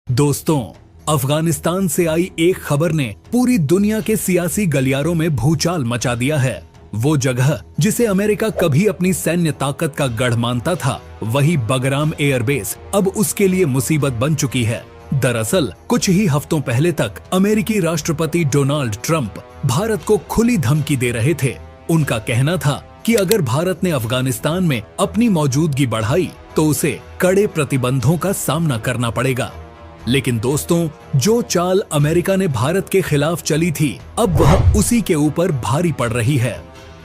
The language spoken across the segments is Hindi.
दोस्तों, अफगानिस्तान से आई एक खबर ने पूरी दुनिया के सियासी गलियारों में भूचाल मचा दिया है। वो जगह जिसे अमेरिका कभी अपनी सैन्य ताकत का गढ़ मानता था, वही बगराम एयरबेस अब उसके लिए मुसीबत बन चुकी है। दरअसल कुछ ही हफ्तों पहले तक अमेरिकी राष्ट्रपति डोनाल्ड ट्रंप भारत को खुली धमकी दे रहे थे। उनका कहना था कि अगर भारत ने अफगानिस्तान में अपनी मौजूदगी बढ़ाई तो उसे कड़े प्रतिबंधों का सामना करना पड़ेगा। लेकिन दोस्तों, जो चाल अमेरिका ने भारत के खिलाफ चली थी, अब वह उसी के ऊपर भारी पड़ रही है।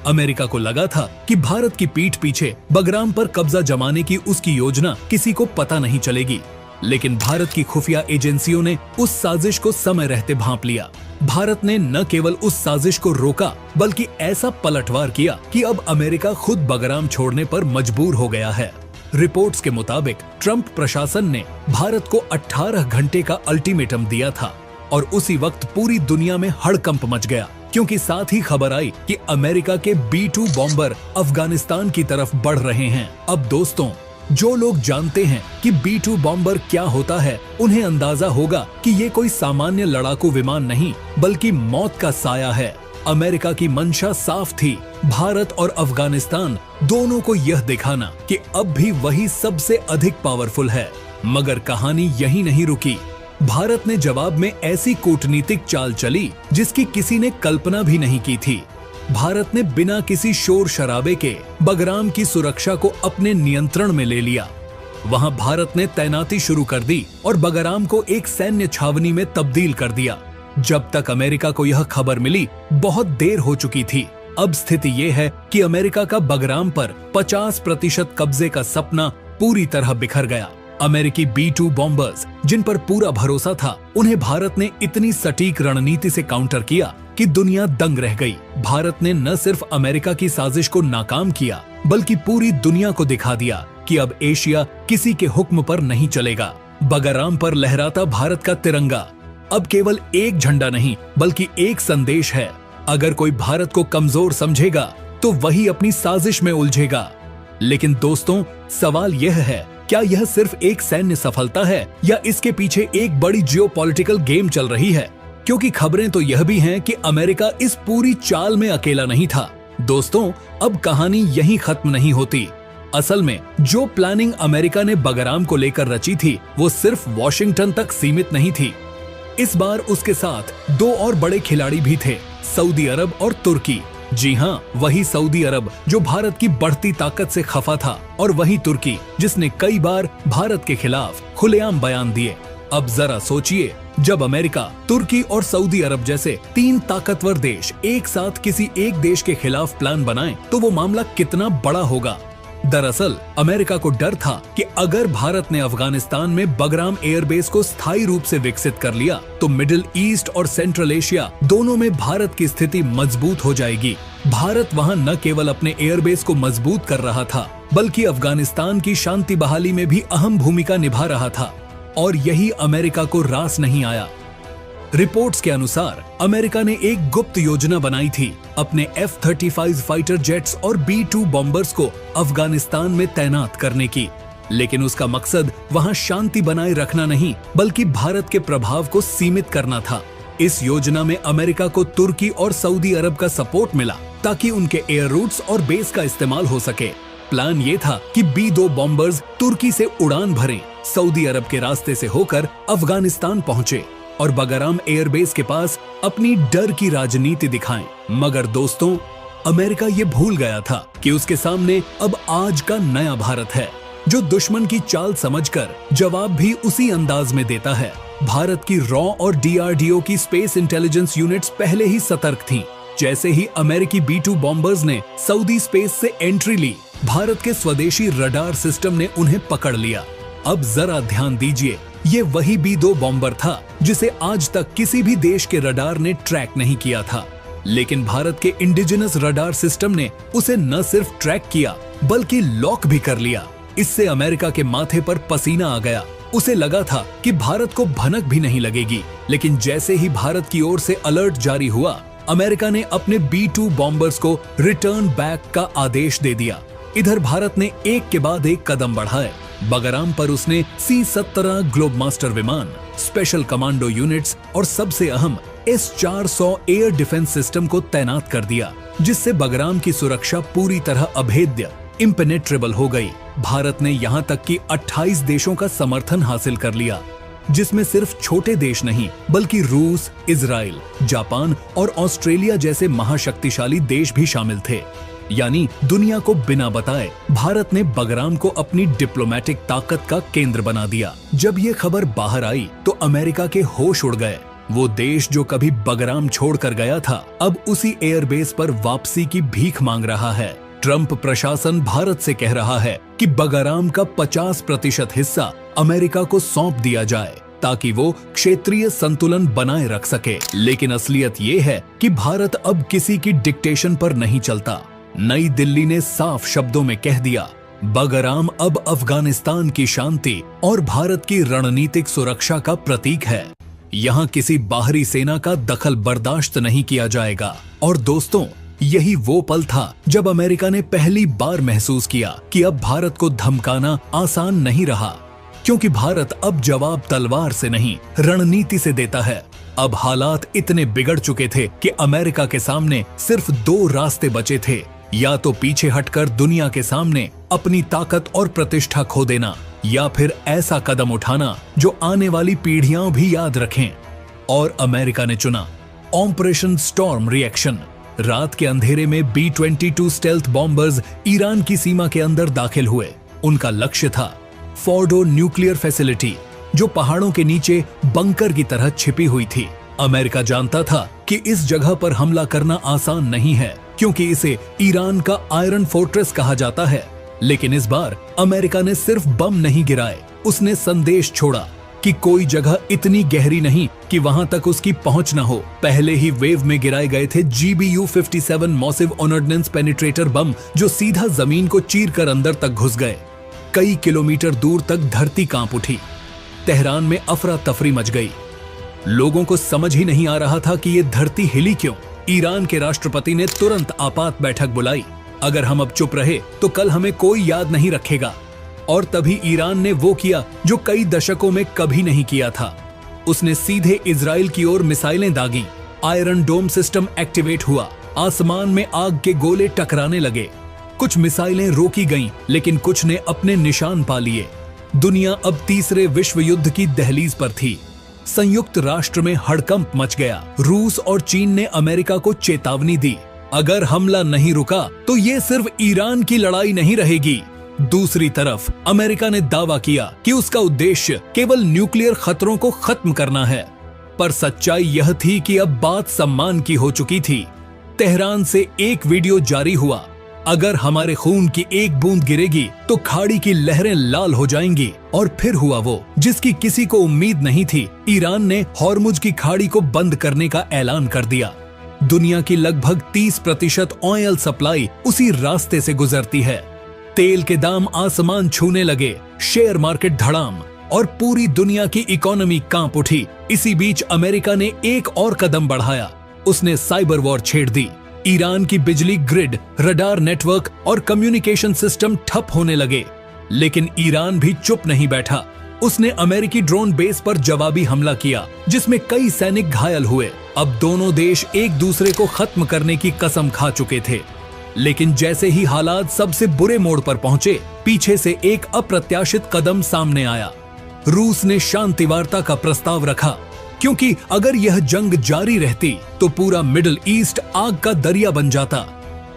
अमेरिका को लगा था कि भारत की पीठ पीछे बगराम पर कब्जा जमाने की उसकी योजना किसी को पता नहीं चलेगी, लेकिन भारत की खुफिया एजेंसियों ने उस साजिश को समय रहते भांप लिया। भारत ने न केवल उस साजिश को रोका, बल्कि ऐसा पलटवार किया कि अब अमेरिका खुद बगराम छोड़ने पर मजबूर हो गया है। रिपोर्ट्स के मुताबिक ट्रंप प्रशासन ने भारत को 18 घंटे का अल्टीमेटम दिया था और उसी वक्त पूरी दुनिया में हड़कंप मच गया, क्योंकि साथ ही खबर आई कि अमेरिका के B-2 बॉम्बर अफगानिस्तान की तरफ बढ़ रहे हैं। अब दोस्तों, जो लोग जानते हैं कि B-2 बॉम्बर क्या होता है, उन्हें अंदाजा होगा कि ये कोई सामान्य लड़ाकू विमान नहीं, बल्कि मौत का साया है। अमेरिका की मंशा साफ थी, भारत और अफगानिस्तान दोनों को यह दिखाना कि अब भी वही सबसे अधिक पावरफुल है। मगर कहानी यही नहीं रुकी। भारत ने जवाब में ऐसी कूटनीतिक चाल चली जिसकी किसी ने कल्पना भी नहीं की थी। भारत ने बिना किसी शोर शराबे के बगराम की सुरक्षा को अपने नियंत्रण में ले लिया। वहां भारत ने तैनाती शुरू कर दी और बगराम को एक सैन्य छावनी में तब्दील कर दिया। जब तक अमेरिका को यह खबर मिली, बहुत देर हो चुकी थी। अब स्थिति ये है कि अमेरिका का बगराम पर 50% कब्जे का सपना पूरी तरह बिखर गया। अमेरिकी B-2 बॉम्बर्स, जिन पर पूरा भरोसा था, उन्हें भारत ने इतनी सटीक रणनीति से काउंटर किया कि दुनिया दंग रह गई। भारत ने न सिर्फ अमेरिका की साजिश को नाकाम किया, बल्कि पूरी दुनिया को दिखा दिया कि अब एशिया किसी के हुक्म पर नहीं चलेगा। बगराम पर लहराता भारत का तिरंगा अब केवल एक झंडा नहीं, बल्कि एक संदेश है। अगर कोई भारत को कमजोर समझेगा तो वही अपनी साजिश में उलझेगा। लेकिन दोस्तों, सवाल यह है, क्या यह सिर्फ एक सैन्य सफलता है या इसके पीछे एक बड़ी जियोपॉलिटिकल गेम चल रही है? क्योंकि खबरें तो यह भी हैं कि अमेरिका इस पूरी चाल में अकेला नहीं था। दोस्तों, अब कहानी यहीं खत्म नहीं होती। असल में जो प्लानिंग अमेरिका ने बगराम को लेकर रची थी, वो सिर्फ वॉशिंगटन तक सीमित नहीं थी। इस बार उसके साथ दो और बड़े खिलाड़ी भी थे, सऊदी अरब और तुर्की। जी हाँ, वही सऊदी अरब जो भारत की बढ़ती ताकत से खफा था, और वही तुर्की जिसने कई बार भारत के खिलाफ खुलेआम बयान दिए। अब जरा सोचिए, जब अमेरिका, तुर्की और सऊदी अरब जैसे तीन ताकतवर देश एक साथ किसी एक देश के खिलाफ प्लान बनाएं, तो वो मामला कितना बड़ा होगा। दरअसल अमेरिका को डर था कि अगर भारत ने अफगानिस्तान में बगराम एयरबेस को स्थायी रूप से विकसित कर लिया, तो मिडिल ईस्ट और सेंट्रल एशिया दोनों में भारत की स्थिति मजबूत हो जाएगी। भारत वहां न केवल अपने एयरबेस को मजबूत कर रहा था, बल्कि अफगानिस्तान की शांति बहाली में भी अहम भूमिका निभा रहा था, और यही अमेरिका को रास नहीं आया। रिपोर्ट्स के अनुसार अमेरिका ने एक गुप्त योजना बनाई थी अपने F-35 फाइटर जेट्स और B-2 बॉम्बर्स को अफगानिस्तान में तैनात करने की। लेकिन उसका मकसद वहां शांति बनाए रखना नहीं, बल्कि भारत के प्रभाव को सीमित करना था। इस योजना में अमेरिका को तुर्की और सऊदी अरब का सपोर्ट मिला, ताकि उनके एयर रूट्स और बेस का इस्तेमाल हो सके। प्लान ये था कि B-2 बॉम्बर्स तुर्की से उड़ान भरें, सऊदी अरब के रास्ते से होकर अफगानिस्तान पहुंचे और बगराम एयरबेस के पास अपनी डर की राजनीति दिखाएं। मगर दोस्तों, अमेरिका ये भूल गया था कि उसके सामने अब आज का नया भारत है, जो दुश्मन की चाल समझकर जवाब भी उसी अंदाज में देता है। भारत की रॉ और DRDO की स्पेस इंटेलिजेंस यूनिट्स पहले ही सतर्क थीं। जैसे ही अमेरिकी B-2 बॉम्बर्स ने सऊदी स्पेस से एंट्री ली, भारत के स्वदेशी रडार सिस्टम ने उन्हें पकड़ लिया। अब जरा ध्यान दीजिए, ये वही B-2 बॉम्बर था जिसे आज तक किसी भी देश के रडार ने ट्रैक नहीं किया था। लेकिन भारत के इंडिजिनस रडार सिस्टम ने उसे न सिर्फ ट्रैक किया, बल्कि लॉक भी कर लिया। इससे अमेरिका के माथे पर पसीना आ गया। उसे लगा था कि भारत को भनक भी नहीं लगेगी, लेकिन जैसे ही भारत की ओर से अलर्ट जारी हुआ, अमेरिका ने अपने B-2 बॉम्बर्स को रिटर्न बैक का आदेश दे दिया। इधर भारत ने एक के बाद एक कदम बढ़ाए। बगराम पर उसने C-17 ग्लोबमास्टर विमान, स्पेशल कमांडो यूनिट्स और सबसे अहम S-400 एयर डिफेंस सिस्टम को तैनात कर दिया, जिससे बगराम की सुरक्षा पूरी तरह अभेद्य, इम्पेनेट्रेबल हो गई। भारत ने यहाँ तक कि 28 देशों का समर्थन हासिल कर लिया, जिसमें सिर्फ छोटे देश नहीं बल्कि रूस, इजराइल, जापान और ऑस्ट्रेलिया जैसे महाशक्तिशाली देश भी शामिल थे। यानी दुनिया को बिना बताए भारत ने बगराम को अपनी डिप्लोमेटिक ताकत का केंद्र बना दिया। जब ये खबर बाहर आई तो अमेरिका के होश उड़ गए। वो देश जो कभी बगराम छोड़कर गया था, अब उसी एयरबेस पर वापसी की भीख मांग रहा है। ट्रंप प्रशासन भारत से कह रहा है कि बगराम का 50% हिस्सा अमेरिका को सौंप दिया जाए ताकि वो क्षेत्रीय संतुलन बनाए रख सके। लेकिन असलियत ये है कि भारत अब किसी की डिक्टेशन पर नहीं चलता। नई दिल्ली ने साफ शब्दों में कह दिया, बगराम अब अफगानिस्तान की शांति और भारत की रणनीतिक सुरक्षा का प्रतीक है। यहाँ किसी बाहरी सेना का दखल बर्दाश्त नहीं किया जाएगा। और दोस्तों, यही वो पल था जब अमेरिका ने पहली बार महसूस किया कि अब भारत को धमकाना आसान नहीं रहा, क्योंकि भारत अब जवाब तलवार से नहीं रणनीति से देता है। अब हालात इतने बिगड़ चुके थे कि अमेरिका के सामने सिर्फ 2 रास्ते बचे थे, या तो पीछे हटकर दुनिया के सामने अपनी ताकत और प्रतिष्ठा खो देना, या फिर ऐसा कदम उठाना जो आने वाली पीढ़ियां भी याद रखें। और अमेरिका ने चुना ऑपरेशन स्टॉर्म रिएक्शन। रात के अंधेरे में B-22 स्टेल्थ बॉम्बर्स ईरान की सीमा के अंदर दाखिल हुए। उनका लक्ष्य था फोर्डो न्यूक्लियर फैसिलिटी, जो पहाड़ों के नीचे बंकर की तरह छिपी हुई थी। अमेरिका जानता था कि इस जगह पर हमला करना आसान नहीं है, क्योंकि इसे ईरान का आयरन फोर्ट्रेस कहा जाता है। लेकिन इस बार अमेरिका ने सिर्फ बम नहीं गिराए, उसने संदेश छोड़ा कि कोई जगह इतनी गहरी नहीं कि वहां तक उसकी पहुंच न हो। पहले ही वेव में गिराए गए थे GBU-57 मॉसिव ऑर्डिनेंस पेनिट्रेटर बम, जो सीधा जमीन को चीरकर अंदर तक घुस गए। कई किलोमीटर दूर तक धरती कांप उठी। तेहरान में अफरा तफरी मच गई। लोगों को समझ ही नहीं आ रहा था कि ये धरती हिली क्यों। ईरान के राष्ट्रपति ने तुरंत आपात बैठक बुलाई। अगर हम अब चुप रहे तो कल हमें कोई याद नहीं रखेगा। और तभी ईरान ने वो किया जो कई दशकों में कभी नहीं किया था। उसने सीधे इजराइल की ओर मिसाइलें दागी। आयरन डोम सिस्टम एक्टिवेट हुआ। आसमान में आग के गोले टकराने लगे। कुछ मिसाइलें रोकी गईं, लेकिन कुछ ने अपने निशान पा लिए। दुनिया अब तीसरे विश्व युद्ध की दहलीज पर थी। संयुक्त राष्ट्र में हड़कंप मच गया। रूस और चीन ने अमेरिका को चेतावनी दी, अगर हमला नहीं रुका तो ये सिर्फ ईरान की लड़ाई नहीं रहेगी। दूसरी तरफ अमेरिका ने दावा किया कि उसका उद्देश्य केवल न्यूक्लियर खतरों को खत्म करना है। पर सच्चाई यह थी कि अब बात सम्मान की हो चुकी थी। तेहरान से एक वीडियो जारी हुआ, अगर हमारे खून की एक बूंद गिरेगी तो खाड़ी की लहरें लाल हो जाएंगी। और फिर हुआ वो जिसकी किसी को उम्मीद नहीं थी। ईरान ने हॉर्मुज की खाड़ी को बंद करने का ऐलान कर दिया। दुनिया की लगभग 30% ऑयल सप्लाई उसी रास्ते से गुजरती है। तेल के दाम आसमान छूने लगे, शेयर मार्केट धड़ाम और पूरी दुनिया की इकोनॉमी कांप उठी। इसी बीच अमेरिका ने एक और कदम बढ़ाया। उसने साइबर वॉर छेड़ दी। ईरान की बिजली ग्रिड, रडार नेटवर्क और कम्युनिकेशन सिस्टम ठप होने लगे। लेकिन ईरान भी चुप नहीं बैठा। उसने अमेरिकी ड्रोन बेस पर जवाबी हमला किया, जिसमें कई सैनिक घायल हुए। अब दोनों देश एक दूसरे को खत्म करने की कसम खा चुके थे। लेकिन जैसे ही हालात सबसे बुरे मोड़ पर पहुंचे, पीछे से एक अप्रत्याशित कदम सामने आया। रूस ने शांति वार्ता का प्रस्ताव रखा, क्योंकि अगर यह जंग जारी रहती तो पूरा मिडिल ईस्ट आग का दरिया बन जाता।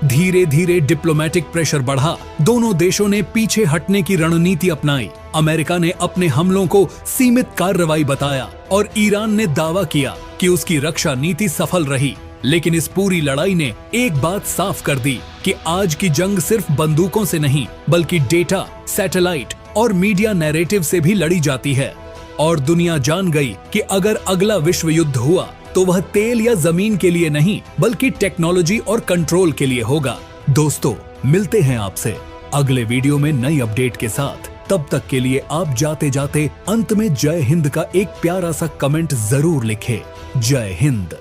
धीरे धीरे डिप्लोमेटिक प्रेशर बढ़ा। दोनों देशों ने पीछे हटने की रणनीति अपनाई। अमेरिका ने अपने हमलों को सीमित कार्रवाई बताया और ईरान ने दावा किया कि उसकी रक्षा नीति सफल रही। लेकिन इस पूरी लड़ाई ने एक बात साफ कर दी कि आज की जंग सिर्फ बंदूकों से नहीं, बल्कि डेटा, सैटेलाइट और मीडिया नैरेटिव से भी लड़ी जाती है। और दुनिया जान गई कि अगर अगला विश्व युद्ध हुआ तो वह तेल या जमीन के लिए नहीं, बल्कि टेक्नोलॉजी और कंट्रोल के लिए होगा। दोस्तों, मिलते हैं आपसे अगले वीडियो में नई अपडेट के साथ। तब तक के लिए आप जाते जाते अंत में जय हिंद का एक प्यारा सा कमेंट जरूर लिखें। जय हिंद।